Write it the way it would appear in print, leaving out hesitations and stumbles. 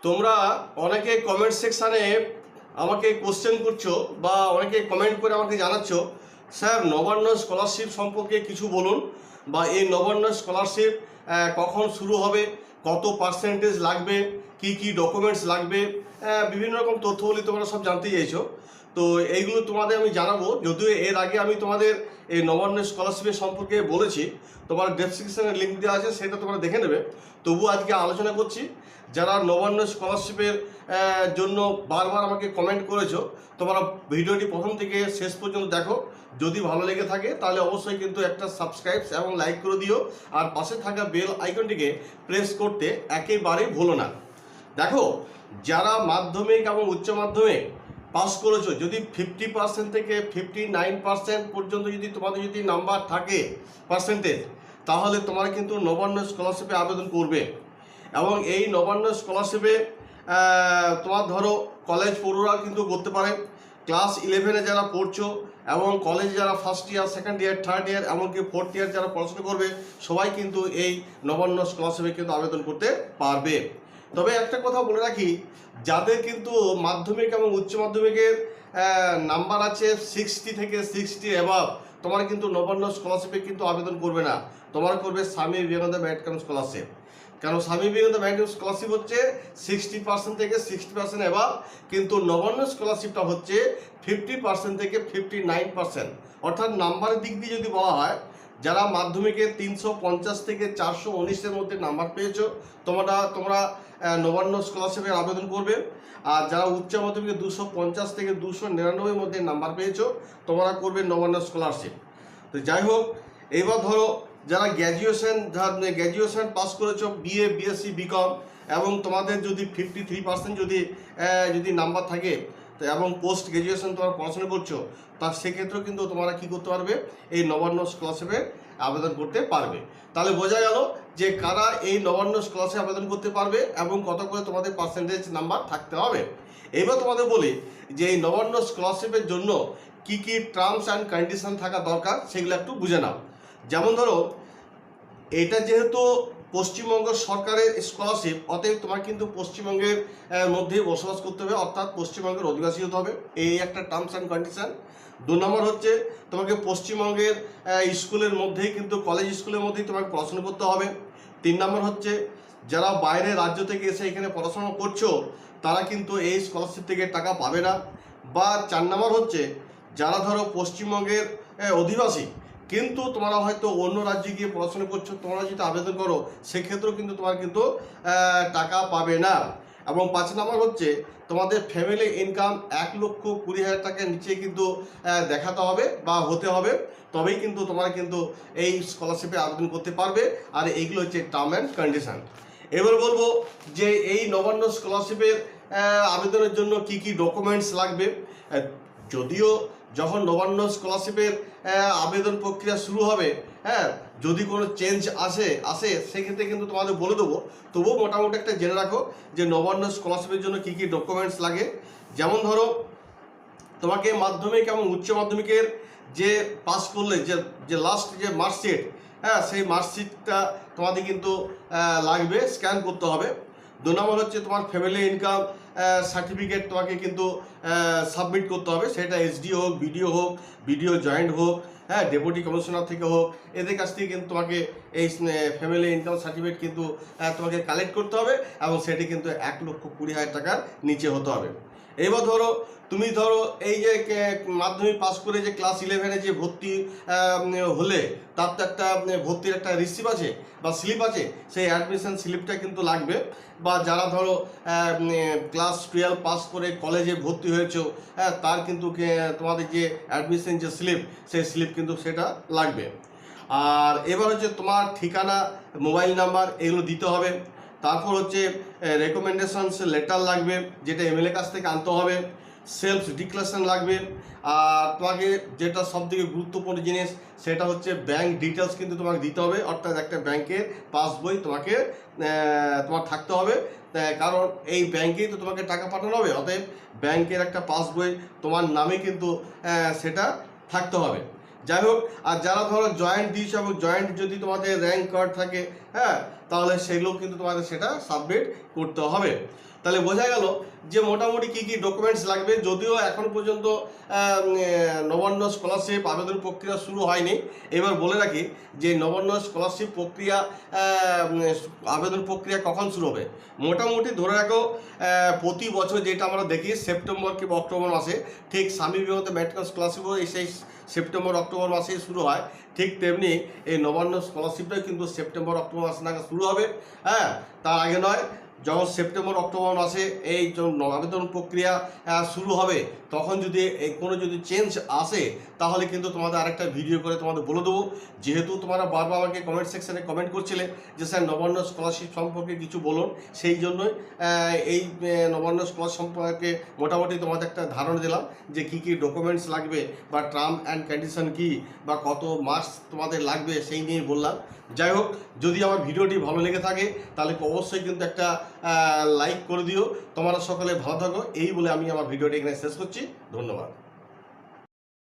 তোমরা অনেকে কমেন্ট সেকশানে আমাকে কোশ্চেন করছো বা অনেকে কমেন্ট করে আমাকে জানাচ্ছ, স্যার নবান্ন স্কলারশিপ সম্পর্কে কিছু বলুন, বা এই নবান্ন স্কলারশিপ কখন শুরু হবে, কত পার্সেন্টেজ লাগবে, কি কি ডকুমেন্টস লাগবে, বিভিন্ন রকম তথ্যবলী তোমরা সব জানতে চাইছো। তো এইগুলো তোমাদের আমি জানাবো, যদিও এর আগে আমি তোমাদের এই নবান্ন স্কলারশিপের সম্পর্কে বলেছি। তোমার ডেসক্রিপশনে লিঙ্ক দেওয়া আছে, সেটা তোমরা দেখে নেবে। তবু আজকে আলোচনা করছি। যারা নবান্ন স্কলারশিপের জন্য বারবার আমাকে কমেন্ট করেছো, তোমরা ভিডিওটি প্রথম থেকে শেষ পর্যন্ত দেখো। যদি ভালো লেগে থাকে তাহলে অবশ্যই কিন্তু একটা সাবস্ক্রাইব এবং লাইক করে দিও, আর পাশে থাকা বেল আইকনটিকে প্রেস করতে একেবারেই ভুলো না। দেখো, যারা মাধ্যমিক এবং উচ্চ মাধ্যমিক পাস করেছো, যদি 50% থেকে 59% পর্যন্ত যদি তোমাদের যদি নাম্বার থাকে পার্সেন্টেজ, তাহলে তোমরা কিন্তু নবান্ন স্কলারশিপে আবেদন করবে। এবং এই নবান্ন স্কলারশিপে তোমার ধরো কলেজ পড়ুয়ারা কিন্তু করতে পারে। ক্লাস 11-এ যারা পড়ছো এবং কলেজে যারা first year, second year, third year, এমনকি ফোর্থ ইয়ার যারা পড়াশোনা করবে, সবাই কিন্তু এই নবান্ন স্কলারশিপে কিন্তু আবেদন করতে পারবে। তবে একটা কথা বলে রাখি, যাদের কিন্তু মাধ্যমিক এবং উচ্চ মাধ্যমিকের নাম্বার আছে 60 থেকে 60 অ্যাবাভ, তোমরা কিন্তু নবান্ন স্কলারশিপে কিন্তু আবেদন করবে না, তোমরা করবে Swami Vivekananda merit cum scholarship. কেন Swami Vivekananda merit cum scholarship হচ্ছে 60% থেকে 60% অ্যাবাভ, কিন্তু নবান্ন স্কলারশিপটা হচ্ছে 50% থেকে 59%। অর্থাৎ নাম্বারের দিক দিয়ে যদি বলা হয়, যারা মাধ্যমিকে 350 থেকে 419-এর মধ্যে নাম্বার পেয়েছো, তোমরা নবান্ন স্কলারশিপের আবেদন করবে। আর যারা উচ্চ মাধ্যমিকে 250 থেকে 299-এর মধ্যে নাম্বার পেয়েছো, তোমরা করবে নবান্ন স্কলারশিপ। তো যাই হোক, এবার ধরো যারা গ্র্যাজুয়েশন পাস করেছো, বিএ, বিএসসি, বিকম, এবং তোমাদের যদি 53% যদি নাম্বার থাকে, তো এবং পোস্ট গ্র্যাজুয়েশন তোমরা পড়াশোনা করছো, তার সেক্ষেত্রেও কিন্তু তোমরা কী করতে পারবে, এই নবান্ন স্কলারশিপে আবেদন করতে পারবে। তাহলে বোঝা গেল যে কারা এই নবান্ন স্কলারশিপ আবেদন করতে পারবে এবং কত করে তোমাদের পার্সেন্টেজ নাম্বার থাকতে হবে। এবার তোমাদের বলি যে এই নবান্ন স্কলারশিপের জন্য কি কি টার্মস অ্যান্ড কন্ডিশন থাকা দরকার, সেগুলো একটু বুঝে নাও। যেমন ধরো, এটা যেহেতু পশ্চিমবঙ্গ সরকারের স্কলারশিপ, অতএব তোমার কিন্তু পশ্চিমবঙ্গের মধ্যেই বসবাস করতে হবে, অর্থাৎ পশ্চিমবঙ্গের অধিবাসী হতে হবে। এই একটা টার্মস অ্যান্ড কন্ডিশন। 2 নম্বর হচ্ছে তোমাকে পশ্চিমবঙ্গের স্কুলের মধ্যেই কিন্তু কলেজ স্কুলের মধ্যেই তোমাকে পড়াশোনা করতে হবে। 3 নম্বর হচ্ছে যারা বাইরের রাজ্য থেকে এসে এখানে পড়াশোনা করছো, তারা কিন্তু এই স্কলারশিপ থেকে টাকা পাবে না। বা 4 নম্বর হচ্ছে যারা ধরো পশ্চিমবঙ্গের অধিবাসী, কিন্তু তোমরা হয়তো অন্য রাজ্যে গিয়ে পড়াশোনা করছো, তোমরা যদি আবেদন করো সেক্ষেত্রেও কিন্তু তোমার কিন্তু টাকা পাবে না। এবং 5 নম্বর হচ্ছে তোমাদের ফ্যামিলি ইনকাম 1,20,000 টাকার নিচে কিন্তু দেখাতে হবে বা হতে হবে, তবেই কিন্তু তোমরা কিন্তু এই স্কলারশিপে আবেদন করতে পারবে। আর এইগুলো হচ্ছে টার্ম অ্যান্ড কন্ডিশন। এবার বলবো যে এই নবান্ন স্কলারশিপের আবেদনের জন্য কি কি ডকুমেন্টস লাগবে। যদিও যখন নবান্ন স্কলারশিপের আবেদন প্রক্রিয়া শুরু হবে, যদি কোনো চেঞ্জ আসে সেক্ষেত্রে কিন্তু তোমাদের বলে দেবো। তবুও মোটামুটি একটা জেনে রাখো যে নবান্ন স্কলারশিপের জন্য কী কী ডকুমেন্টস লাগে। যেমন ধরো, তোমাকে মাধ্যমিক এবং উচ্চ মাধ্যমিকের যে পাস করলে যে লাস্ট যে মার্কশিট, সেই মার্কশিটটা তোমাদের কিন্তু লাগবে, স্ক্যান করতে হবে। 2 নম্বর হচ্ছে তোমার ফ্যামিলি ইনকাম সার্টিফিকেট তোমাকে কিন্তু সাবমিট করতে হবে, সেটা এসডি হোক, বিডিও জয়েন্ট হোক, ডেপুটি কমিশনার থেকে হোক, এদের কাছ থেকে কিন্তু তোমাকে এই ফ্যামিলি ইনকাম সার্টিফিকেট কিন্তু তোমাকে কালেক্ট করতে হবে, এবং সেটি কিন্তু 1,20,000 টাকার নিচে হতে হবে। এবার ধরো তুমি এই যে মাধ্যমিক পাস করে যে ক্লাস 11-এ যে ভর্তি হলে, তার তো একটা ভর্তির একটা রিসিপ্ট আছে বা স্লিপ আছে, সেই অ্যাডমিশন স্লিপটা কিন্তু লাগবে। বা যারা ধরো ক্লাস 12 পাস করে কলেজে ভর্তি হয়েছো, তার কিন্তু তোমাদের যে অ্যাডমিশন যে স্লিপ, সেই স্লিপ কিন্তু সেটা লাগবে। আর এবার হচ্ছে তোমার ঠিকানা, মোবাইল নাম্বার, এগুলো দিতে হবে। তারপর হচ্ছে রেকমেন্ডেশনস লেটার লাগবে, যেটা এমএলএ কাছ থেকে আনতে হবে। সেলফ ডিক্লারেশন লাগবে। আর তোমাকে যেটা সবথেকে গুরুত্বপূর্ণ জিনিস, সেটা হচ্ছে ব্যাংক ডিটেলস কিন্তু তোমাকে দিতে হবে, অর্থাৎ একটা ব্যাংকের পাসবই তোমার থাকতে হবে। কারণ এই ব্যাংকেই তো তোমাকে টাকা পাঠানো হবে, অতএব ব্যাংকের একটা পাসবই তোমার নামে কিন্তু সেটা থাকতে হবে। যাই হোক, আর যারা ধরো জয়েন্ট দিয়েছো এবং জয়েন্ট যদি তোমাদের র্যাঙ্ক কার্ড থাকে, তাহলে সেগুলো কিন্তু তোমাদের সেটা সাবমিট করতে হবে। তাহলে বোঝা গেল যে মোটামুটি কী কী ডকুমেন্টস লাগবে। যদিও এখন পর্যন্ত নবান্ন স্কলারশিপ আবেদন প্রক্রিয়া শুরু হয়নি। এবার বলে রাখি যে নবান্ন স্কলারশিপ প্রক্রিয়া আবেদন প্রক্রিয়া কখন শুরু হবে। মোটামুটি ধরে রাখো প্রতি বছর যেটা আমরা দেখি সেপ্টেম্বর কিংবা অক্টোবর মাসে, ঠিক স্বামী বিবেকানন্দ মেডিকেল স্কলারশিপও সেই সেপ্টেম্বর অক্টোবর মাসেই শুরু হয়। ঠিক তেমনি এই নবান্ন স্কলারশিপটাও কিন্তু সেপ্টেম্বর অক্টোবর মাসে নাগাদ শুরু হবে। হ্যাঁ, তার আগে নয়। যখন সেপ্টেম্বর অক্টোবর মাসে এই আবেদন প্রক্রিয়া শুরু হবে, তখন যদি কোনো চেঞ্জ আসে তাহলে কিন্তু তোমাদের আরেকটা ভিডিও করে তোমাদের বলে দেবো। যেহেতু তোমরা বারবার আমাকে কমেন্ট সেকশানে কমেন্ট করছিলে যে স্যার নবান্ন স্কলারশিপ সম্পর্কে কিছু বলুন, সেই জন্যই এই নবান্ন স্কলারশিপ সম্পর্কে মোটামুটি তোমাদের একটা ধারণা দিলাম যে কী কী ডকুমেন্টস লাগবে বা টার্ম অ্যান্ড কন্ডিশন কী বা কত মাস তোমাদের লাগবে সেই নিয়ে বললাম। যাই হোক, যদি আমার ভিডিওটি ভালো লেগে থাকে তাহলে অবশ্যই কিন্তু একটা লাইক করে দিও। তোমরা সকলে ভালো থাকো, এই বলে আমি আমার ভিডিওটি এখানে শেষ করছি। ধন্যবাদ।